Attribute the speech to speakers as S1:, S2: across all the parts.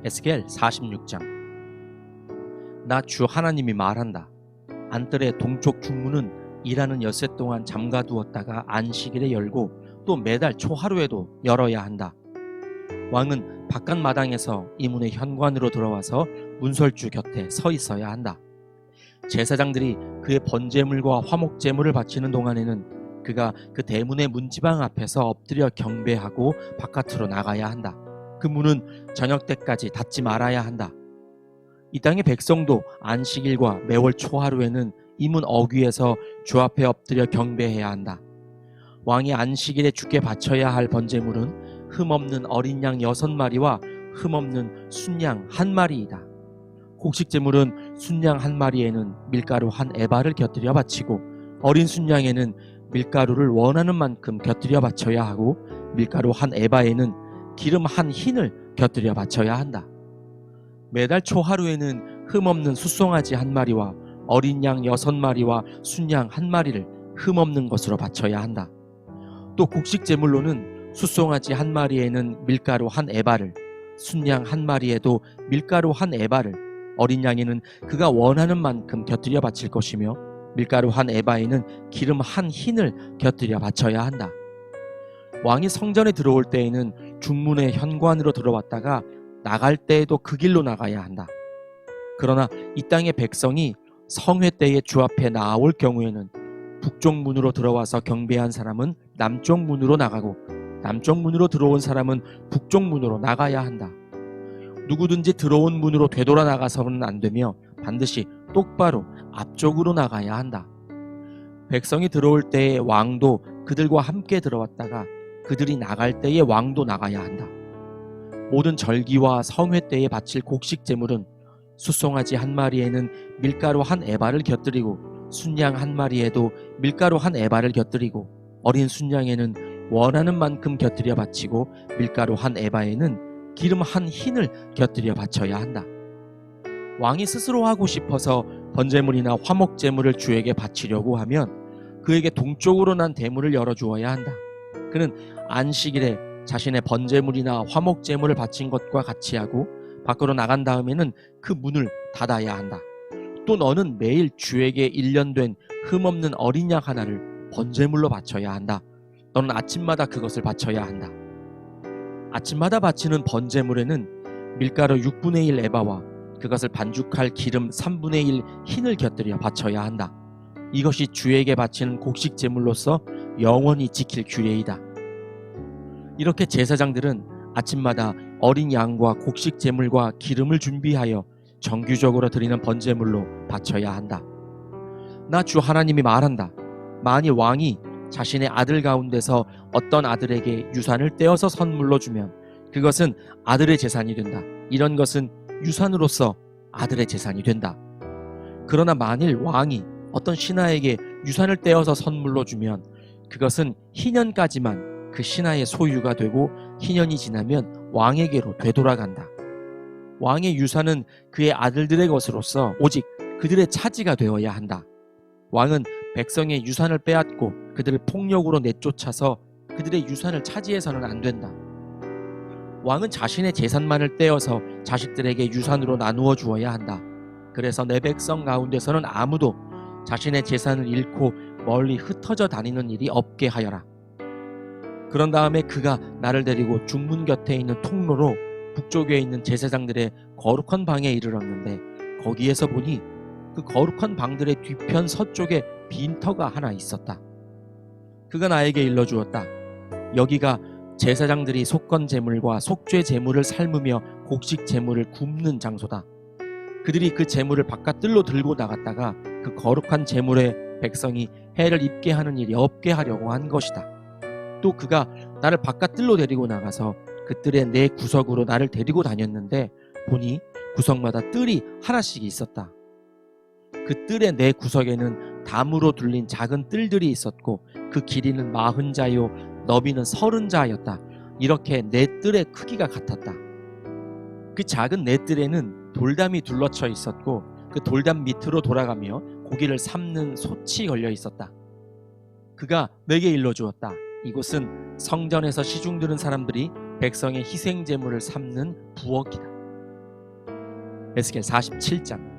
S1: 에스겔 46장. 나 주 하나님이 말한다. 안뜰의 동쪽 중문은 일하는 엿새 동안 잠가두었다가 안식일에 열고 또 매달 초하루에도 열어야 한다. 왕은 바깥 마당에서 이 문의 현관으로 들어와서 문설주 곁에 서 있어야 한다. 제사장들이 그의 번제물과 화목제물을 바치는 동안에는 그가 그 대문의 문지방 앞에서 엎드려 경배하고 바깥으로 나가야 한다. 그 문은 저녁 때까지 닫지 말아야 한다. 이 땅의 백성도 안식일과 매월 초하루에는 이 문 어귀에서 주 앞에 엎드려 경배해야 한다. 왕이 안식일에 주께 바쳐야 할 번제물은 흠없는 어린 양 6마리와 흠없는 순양 1마리이다. 곡식제물은 순양 1마리에는 밀가루 1에바를 곁들여 바치고 어린 순양에는 밀가루를 원하는 만큼 곁들여 바쳐야 하고 밀가루 1에바에는 기름 1흰을 곁들여 바쳐야 한다. 매달 초하루에는 흠없는 숫송아지 1마리와 어린 양 6마리와 순양 1마리를 흠없는 것으로 바쳐야 한다. 또 곡식제물로는 숫송아지 1마리에는 밀가루 1에바를, 순양 1마리에도 밀가루 1에바를, 어린 양에는 그가 원하는 만큼 곁들여 바칠 것이며 밀가루 1에바에는 기름 1흰을 곁들여 바쳐야 한다. 왕이 성전에 들어올 때에는 중문의 현관으로 들어왔다가 나갈 때에도 그 길로 나가야 한다. 그러나 이 땅의 백성이 성회 때에 주 앞에 나올 경우에는 북쪽 문으로 들어와서 경배한 사람은 남쪽 문으로 나가고 남쪽 문으로 들어온 사람은 북쪽 문으로 나가야 한다. 누구든지 들어온 문으로 되돌아 나가서는 안 되며 반드시 똑바로 앞쪽으로 나가야 한다. 백성이 들어올 때에 왕도 그들과 함께 들어왔다가 그들이 나갈 때에 왕도 나가야 한다. 모든 절기와 성회 때에 바칠 곡식 제물은 숫송아지 1마리에는 밀가루 1에바를 곁들이고 순양 1마리에도 밀가루 1에바를 곁들이고 어린 순양에는 원하는 만큼 곁들여 바치고 밀가루 1에바에는 기름 1흰을 곁들여 바쳐야 한다. 왕이 스스로 하고 싶어서 번제물이나 화목제물을 주에게 바치려고 하면 그에게 동쪽으로 난 대문을 열어주어야 한다. 그는 안식일에 자신의 번제물이나 화목제물을 바친 것과 같이 하고 밖으로 나간 다음에는 그 문을 닫아야 한다. 또 너는 매일 주에게 1년 된 흠없는 어린 양 하나를 번제물로 바쳐야 한다. 너는 아침마다 그것을 바쳐야 한다. 아침마다 바치는 번제물에는 밀가루 6분의 1 에바와 그것을 반죽할 기름 3분의 1 흰을 곁들여 바쳐야 한다. 이것이 주에게 바치는 곡식 제물로서 영원히 지킬 규례이다. 이렇게 제사장들은 아침마다 어린 양과 곡식 제물과 기름을 준비하여 정규적으로 드리는 번제물로 바쳐야 한다. 나 주 하나님이 말한다. 만일 왕이 자신의 아들 가운데서 어떤 아들에게 유산을 떼어서 선물로 주면 그것은 아들의 재산이 된다. 이런 것은 유산으로서 아들의 재산이 된다. 그러나 만일 왕이 어떤 신하에게 유산을 떼어서 선물로 주면 그것은 희년까지만 그 신하의 소유가 되고 희년이 지나면 왕에게로 되돌아간다. 왕의 유산은 그의 아들들의 것으로서 오직 그들의 차지가 되어야 한다. 왕은 백성의 유산을 빼앗고 그들을 폭력으로 내쫓아서 그들의 유산을 차지해서는 안 된다. 왕은 자신의 재산만을 떼어서 자식들에게 유산으로 나누어 주어야 한다. 그래서 내 백성 가운데서는 아무도 자신의 재산을 잃고 멀리 흩어져 다니는 일이 없게 하여라. 그런 다음에 그가 나를 데리고 중문 곁에 있는 통로로 북쪽에 있는 제사장들의 거룩한 방에 이르렀는데 거기에서 보니 그 거룩한 방들의 뒤편 서쪽에 빈터가 하나 있었다. 그가 나에게 일러주었다. 여기가 제사장들이 속건 제물과 속죄 제물을 삶으며 곡식 제물을 굽는 장소다. 그들이 그 제물을 바깥뜰로 들고 나갔다가 그 거룩한 제물에 백성이 해를 입게 하는 일이 없게 하려고 한 것이다. 또 그가 나를 바깥뜰로 데리고 나가서 그 뜰의 네 구석으로 나를 데리고 다녔는데 보니 구석마다 뜰이 하나씩 있었다. 그 뜰의 네 구석에는 담으로 둘린 작은 뜰들이 있었고 그 길이는 40자요 너비는 30자였다. 이렇게 네 뜰의 크기가 같았다. 그 작은 네 뜰에는 돌담이 둘러쳐 있었고 그 돌담 밑으로 돌아가며 고기를 삶는 솥이 걸려 있었다. 그가 내게 일러주었다. 이곳은 성전에서 시중 드는 사람들이 백성의 희생제물을 삶는 부엌이다. 에스겔 47장.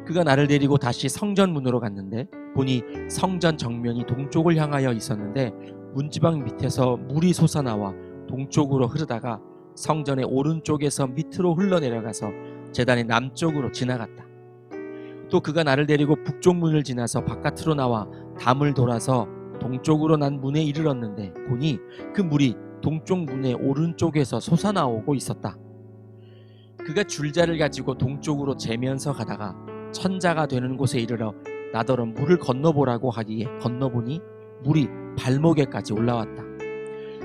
S1: 그가 나를 데리고 다시 성전 문으로 갔는데 보니 성전 정면이 동쪽을 향하여 있었는데 문지방 밑에서 물이 솟아나와 동쪽으로 흐르다가 성전의 오른쪽에서 밑으로 흘러내려가서 제단의 남쪽으로 지나갔다. 또 그가 나를 데리고 북쪽 문을 지나서 바깥으로 나와 담을 돌아서 동쪽으로 난 문에 이르렀는데 보니 그 물이 동쪽 문의 오른쪽에서 솟아나오고 있었다. 그가 줄자를 가지고 동쪽으로 재면서 가다가 천자가 되는 곳에 이르러 나더러 물을 건너보라고 하기에 건너보니 물이 발목에까지 올라왔다.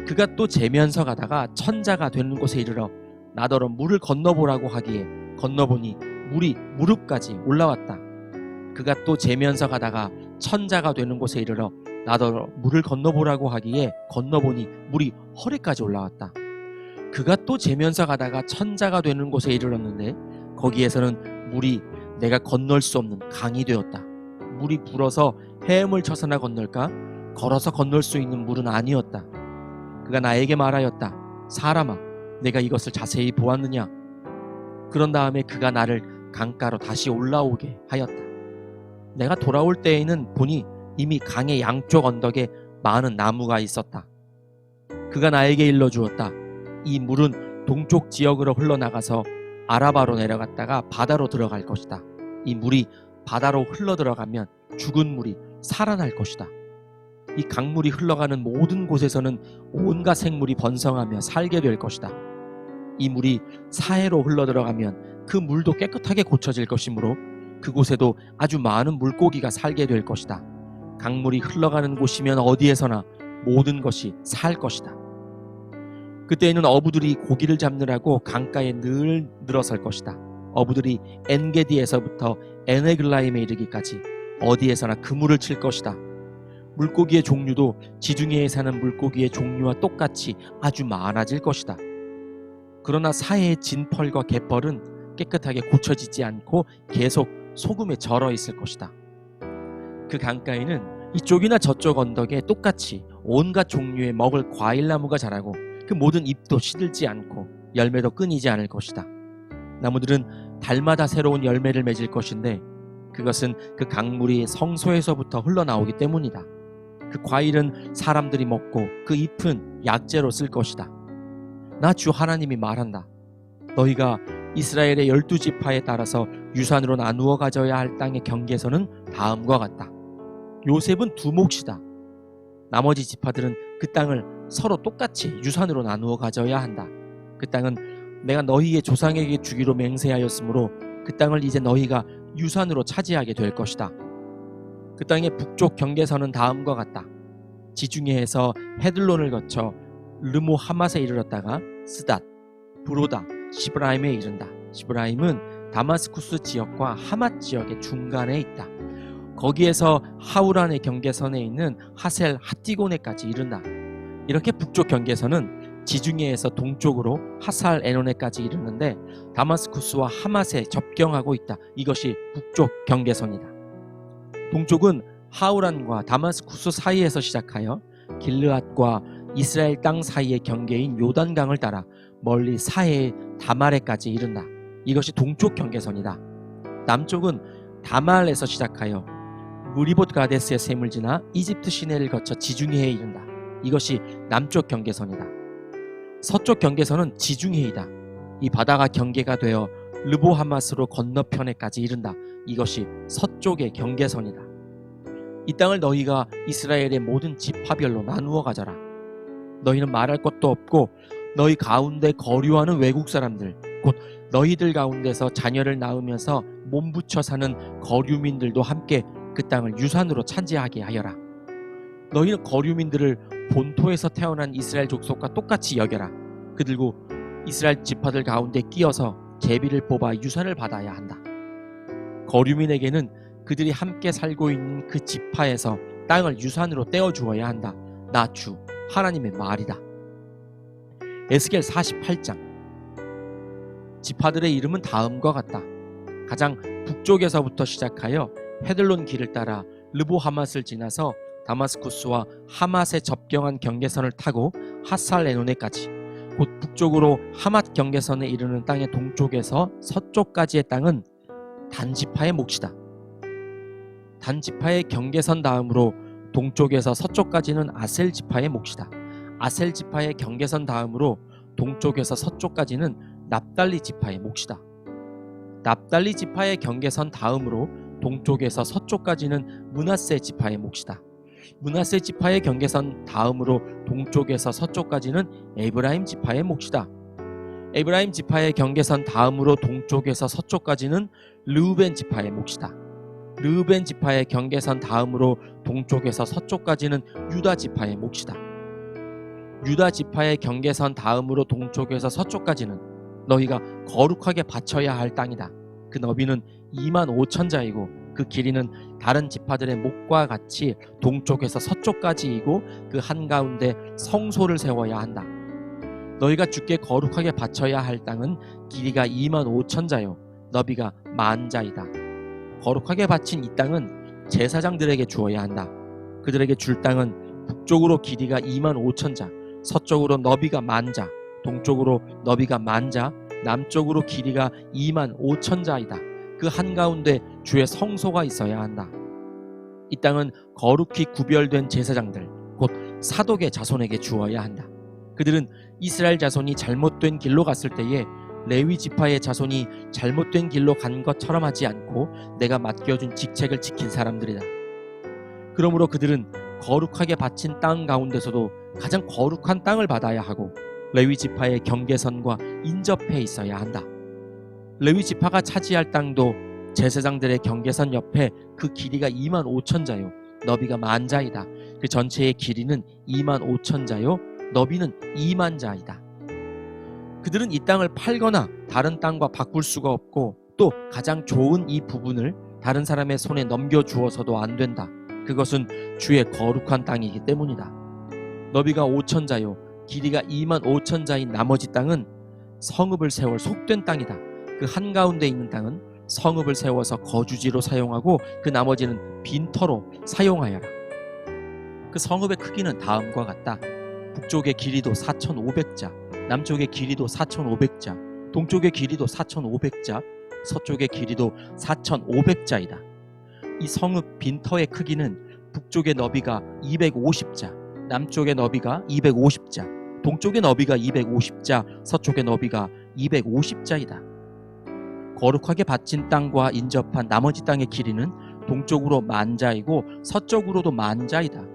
S1: 그가 또 재면서 가다가 천자가 되는 곳에 이르러 나더러 물을 건너보라고 하기에 건너보니 물이 무릎까지 올라왔다. 그가 또 재면서 가다가 천자가 되는 곳에 이르러 나더러 물을 건너보라고 하기에 건너보니 물이 허리까지 올라왔다. 그가 또 재면서 가다가 천자가 되는 곳에 이르렀는데 거기에서는 물이 내가 건널 수 없는 강이 되었다. 물이 불어서 헤엄을 쳐서나 건널까? 걸어서 건널 수 있는 물은 아니었다. 그가 나에게 말하였다. 사람아, 내가 이것을 자세히 보았느냐? 그런 다음에 그가 나를 강가로 다시 올라오게 하였다. 내가 돌아올 때에는 보니 이미 강의 양쪽 언덕에 많은 나무가 있었다. 그가 나에게 일러주었다. 이 물은 동쪽 지역으로 흘러나가서 아라바로 내려갔다가 바다로 들어갈 것이다. 이 물이 바다로 흘러들어가면 죽은 물이 살아날 것이다. 이 강물이 흘러가는 모든 곳에서는 온갖 생물이 번성하며 살게 될 것이다. 이 물이 사해로 흘러들어가면 그 물도 깨끗하게 고쳐질 것이므로 그곳에도 아주 많은 물고기가 살게 될 것이다. 강물이 흘러가는 곳이면 어디에서나 모든 것이 살 것이다. 그때에는 어부들이 고기를 잡느라고 강가에 늘 늘어설 것이다. 어부들이 엔게디에서부터 에네글라임에 이르기까지 어디에서나 그물을 칠 것이다. 물고기의 종류도 지중해에 사는 물고기의 종류와 똑같이 아주 많아질 것이다. 그러나 사해의 진펄과 갯벌은 깨끗하게 고쳐지지 않고 계속 소금에 절어 있을 것이다. 그 강가에는 이쪽이나 저쪽 언덕에 똑같이 온갖 종류의 먹을 과일나무가 자라고 그 모든 잎도 시들지 않고 열매도 끊이지 않을 것이다. 나무들은 달마다 새로운 열매를 맺을 것인데 그것은 그 강물이 성소에서부터 흘러나오기 때문이다. 그 과일은 사람들이 먹고 그 잎은 약재로 쓸 것이다. 나 주 하나님이 말한다. 너희가 이스라엘의 12지파에 따라서 유산으로 나누어 가져야 할 땅의 경계선은 다음과 같다. 요셉은 두 몫이다. 나머지 지파들은 그 땅을 서로 똑같이 유산으로 나누어 가져야 한다. 그 땅은 내가 너희의 조상에게 주기로 맹세하였으므로 그 땅을 이제 너희가 유산으로 차지하게 될 것이다. 그 땅의 북쪽 경계선은 다음과 같다. 지중해에서 헤들론을 거쳐 르모 하맛에 이르렀다가 스닷, 브로다, 시브라임에 이른다. 시브라임은 다마스쿠스 지역과 하맛 지역의 중간에 있다. 거기에서 하우란의 경계선에 있는 하셀 하티고네까지 이른다. 이렇게 북쪽 경계선은 지중해에서 동쪽으로 하살 에논에까지 이르는데 다마스쿠스와 하맛에 접경하고 있다. 이것이 북쪽 경계선이다. 동쪽은 하우란과 다마스쿠스 사이에서 시작하여 길르앗과 이스라엘 땅 사이의 경계인 요단강을 따라 멀리 사해의 다말에까지 이른다. 이것이 동쪽 경계선이다. 남쪽은 다말에서 시작하여 무리봇 가데스의 샘을 지나 이집트 시내를 거쳐 지중해에 이른다. 이것이 남쪽 경계선이다. 서쪽 경계선은 지중해이다. 이 바다가 경계가 되어 르보하맛으로 건너편에까지 이른다. 이것이 서쪽의 경계선이다. 이 땅을 너희가 이스라엘의 모든 지파별로 나누어 가져라. 너희는 말할 것도 없고 너희 가운데 거류하는 외국 사람들 곧 너희들 가운데서 자녀를 낳으면서 몸붙여 사는 거류민들도 함께 그 땅을 유산으로 차지하게 하여라. 너희는 거류민들을 본토에서 태어난 이스라엘 족속과 똑같이 여겨라. 그들고 이스라엘 지파들 가운데 끼어서 제비를 뽑아 유산을 받아야 한다. 거류민에게는 그들이 함께 살고 있는 그 지파에서 땅을 유산으로 떼어주어야 한다. 나 주 하나님의 말이다. 에스겔 48장. 지파들의 이름은 다음과 같다. 가장 북쪽에서부터 시작하여 헤들론 길을 따라 르보하맛을 지나서 다마스쿠스와 하맛에 접경한 경계선을 타고 하살 에논에까지 곧 북쪽으로 하맛 경계선에 이르는 땅의 동쪽에서 서쪽까지의 땅은 단지파의 몫이다. 단지파의 경계선 다음으로 동쪽에서 서쪽까지는 아셀 지파의 몫이다. 아셀 지파의 경계선 다음으로 동쪽에서 서쪽까지는 납달리 지파의 몫이다. 납달리 지파의 경계선 다음으로 동쪽에서 서쪽까지는 므낫세 지파의 몫이다. 므낫세 지파의 경계선 다음으로 동쪽에서 서쪽까지는 에브라임 지파의 몫이다. 에브라임 지파의 경계선 다음으로 동쪽에서 서쪽까지는 르우벤 지파의 몫이다. 르우벤 지파의 경계선 다음으로 동쪽에서 서쪽까지는 유다 지파의 몫이다. 유다 지파의 경계선 다음으로 동쪽에서 서쪽까지는 너희가 거룩하게 바쳐야 할 땅이다. 그 너비는 25,000자이고 그 길이는 다른 지파들의 목과 같이 동쪽에서 서쪽까지이고 그 한가운데 성소를 세워야 한다. 너희가 주께 거룩하게 바쳐야 할 땅은 길이가 25,000자요 너비가 10,000자이다. 거룩하게 바친 이 땅은 제사장들에게 주어야 한다. 그들에게 줄 땅은 북쪽으로 길이가 25,000자, 서쪽으로 너비가 10,000자, 동쪽으로 너비가 10,000자, 남쪽으로 길이가 25,000자이다. 그 한가운데 주의 성소가 있어야 한다. 이 땅은 거룩히 구별된 제사장들, 곧 사독의 자손에게 주어야 한다. 그들은 이스라엘 자손이 잘못된 길로 갔을 때에 레위 지파의 자손이 잘못된 길로 간 것처럼 하지 않고 내가 맡겨준 직책을 지킨 사람들이다. 그러므로 그들은 거룩하게 바친 땅 가운데서도 가장 거룩한 땅을 받아야 하고 레위 지파의 경계선과 인접해 있어야 한다. 레위 지파가 차지할 땅도 제사장들의 경계선 옆에 그 길이가 25,000자요 너비가 10,000자이다. 그 전체의 길이는 25,000자요 너비는 20,000자이다. 그들은 이 땅을 팔거나 다른 땅과 바꿀 수가 없고 또 가장 좋은 이 부분을 다른 사람의 손에 넘겨주어서도 안 된다. 그것은 주의 거룩한 땅이기 때문이다. 너비가 5,000자요 길이가 25,000자인 나머지 땅은 성읍을 세울 속된 땅이다. 그 한가운데 있는 땅은 성읍을 세워서 거주지로 사용하고 그 나머지는 빈터로 사용하여라. 그 성읍의 크기는 다음과 같다. 북쪽의 길이도 4,500자, 남쪽의 길이도 4,500자, 동쪽의 길이도 4,500자, 서쪽의 길이도 4,500자이다. 이 성읍 빈터의 크기는 북쪽의 너비가 250자, 남쪽의 너비가 250자, 동쪽의 너비가 250자, 서쪽의 너비가 250자이다. 거룩하게 바친 땅과 인접한 나머지 땅의 길이는 동쪽으로 10,000자이고 서쪽으로도 10,000자이다.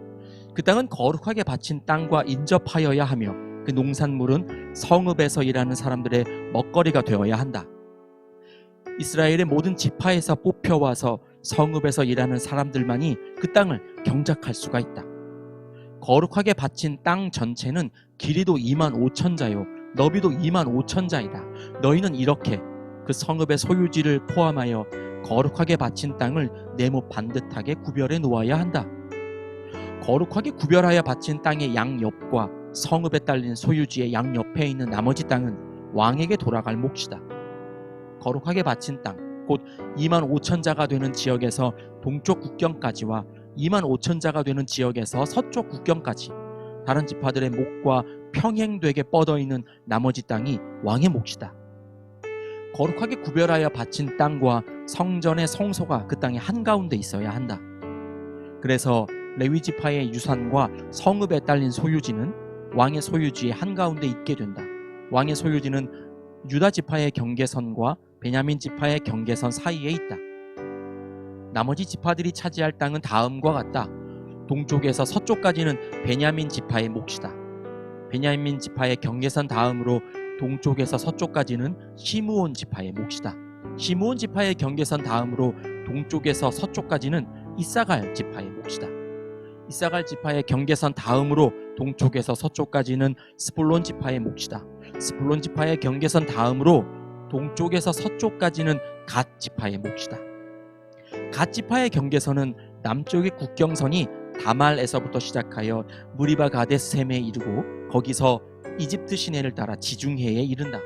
S1: 그 땅은 거룩하게 바친 땅과 인접하여야 하며 그 농산물은 성읍에서 일하는 사람들의 먹거리가 되어야 한다. 이스라엘의 모든 지파에서 뽑혀와서 성읍에서 일하는 사람들만이 그 땅을 경작할 수가 있다. 거룩하게 바친 땅 전체는 길이도 25,000자요 너비도 25,000자이다. 너희는 이렇게 그 성읍의 소유지를 포함하여 거룩하게 바친 땅을 네모 반듯하게 구별해 놓아야 한다. 거룩하게 구별하여 바친 땅의 양옆과 성읍에 딸린 소유지의 양옆에 있는 나머지 땅은 왕에게 돌아갈 몫이다. 거룩하게 바친 땅, 곧 25,000자가 되는 지역에서 동쪽 국경까지와 25,000자가 되는 지역에서 서쪽 국경까지 다른 지파들의 목과 평행되게 뻗어있는 나머지 땅이 왕의 몫이다. 거룩하게 구별하여 바친 땅과 성전의 성소가 그 땅의 한가운데 있어야 한다. 그래서 레위 지파의 유산과 성읍에 딸린 소유지는 왕의 소유지의 한가운데 있게 된다. 왕의 소유지는 유다 지파의 경계선과 베냐민 지파의 경계선 사이에 있다. 나머지 지파들이 차지할 땅은 다음과 같다. 동쪽에서 서쪽까지는 베냐민 지파의 몫이다. 베냐민 지파의 경계선 다음으로 동쪽에서 서쪽까지는 시므온 지파의 몫이다. 시므온 지파의 경계선 다음으로 동쪽에서 서쪽까지는 이사갈 지파의 몫이다. 이사갈 지파의 경계선 다음으로 동쪽에서 서쪽까지는 스불론 지파의 몫이다. 스불론 지파의 경계선 다음으로 동쪽에서 서쪽까지는 갓 지파의 몫이다. 갓 지파의 경계선은 남쪽의 국경선이 다말에서부터 시작하여 무리바 가데스셈에 이르고 거기서 이집트 시내를 따라 지중해에 이른다.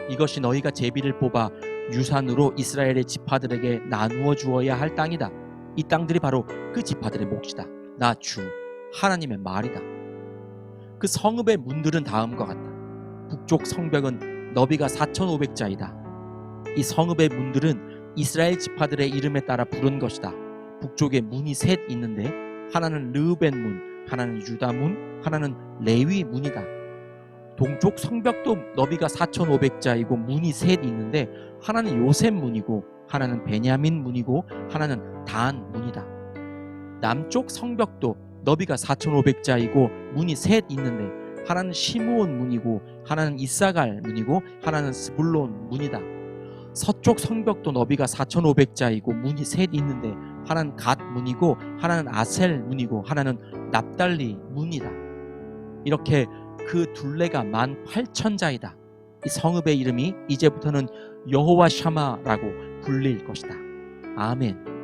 S1: 이것이 너희가 제비를 뽑아 유산으로 이스라엘의 지파들에게 나누어 주어야 할 땅이다. 이 땅들이 바로 그 지파들의 몫이다. 나 주 하나님의 말이다. 그 성읍의 문들은 다음과 같다. 북쪽 성벽은 너비가 4,500자이다. 이 성읍의 문들은 이스라엘 지파들의 이름에 따라 부른 것이다. 북쪽에 문이 셋 있는데 하나는 르우벤 문, 하나는 유다 문, 하나는 레위 문이다. 동쪽 성벽도 너비가 4,500자이고 문이 셋 있는데 하나는 요셉 문이고 하나는 베냐민 문이고 하나는 단 문이다. 남쪽 성벽도 너비가 4,500자이고 문이 셋 있는데 하나는 시므온 문이고 하나는 이사갈 문이고 하나는 스불론 문이다. 서쪽 성벽도 너비가 4,500자이고 문이 셋 있는데 하나는 갓 문이고 하나는 아셀 문이고 하나는 납달리 문이다. 이렇게 그 둘레가 18,000자이다. 이 성읍의 이름이 이제부터는 여호와 샤마라고 불릴 것이다. 아멘.